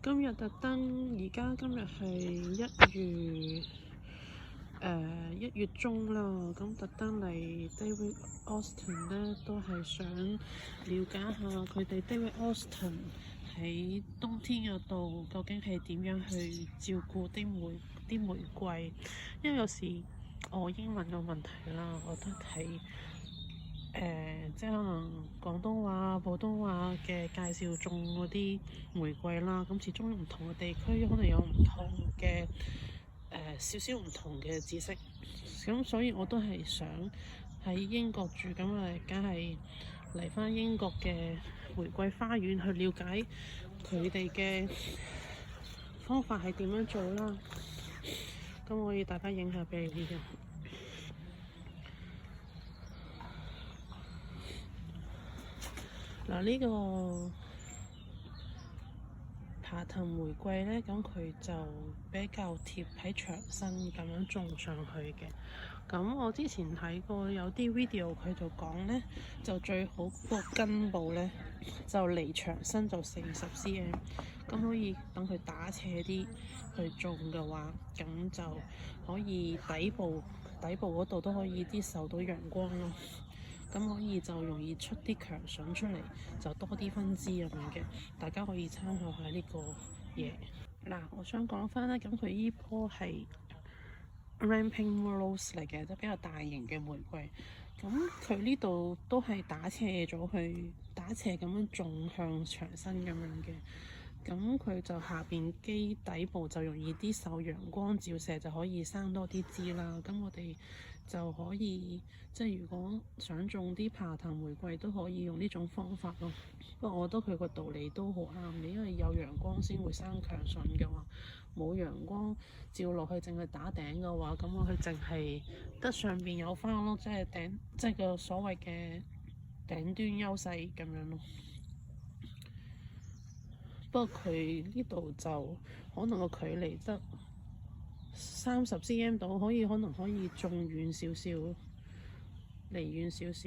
今日特登，今日係1月中啦，咁特登嚟 David Austin 咧，都係想了解下佢哋 David Austin 喺冬天嗰度究竟係點樣去照顧啲玫瑰，因為有時我英文嘅問題啦，我都睇即係可能廣東話、普通話嘅介紹種嗰啲玫瑰啦，咁始終唔同嘅地區可能有唔同嘅少少唔同嘅知識，咁所以我都係想喺英國住，咁梗係嚟返英國嘅玫瑰花園去了解佢哋嘅方法係點樣做啦。咁我要大家影下俾你嘅。嗱，呢個爬藤玫瑰呢，咁佢就比較貼喺牆身咁樣種上去嘅。咁我之前睇過有啲 video，佢就講呢，就最好個根部呢，就離牆身就40cm，咁可以等佢打斜啲去種嘅話，咁就可以底部嗰度都可以啲受到陽光咯。咁可以就容易出啲強筍出嚟，就多啲分支咁樣嘅，大家可以參考下呢個嘢。嗱，我想講翻咧，咁佢依棵係 Ramping Rose 嚟嘅，即比較大型嘅玫瑰。咁佢呢度都係打斜咗去，打斜咁樣種向牆身咁樣嘅。咁佢就下邊基底部就容易啲受陽光照射，就可以生多啲枝啦。咁我哋就可以即係如果想種啲爬藤玫瑰，都可以用呢種方法咯。不過我覺得佢個道理都好啱嘅，因為有陽光先會生強筍嘅話，冇陽光照落去，淨係打頂嘅話，咁我佢淨係得上邊有花咯，即係個所謂嘅頂端優勢咁樣咯。不過佢呢度就可能個距離得30cm 度，可能可以種遠少少，離遠少少。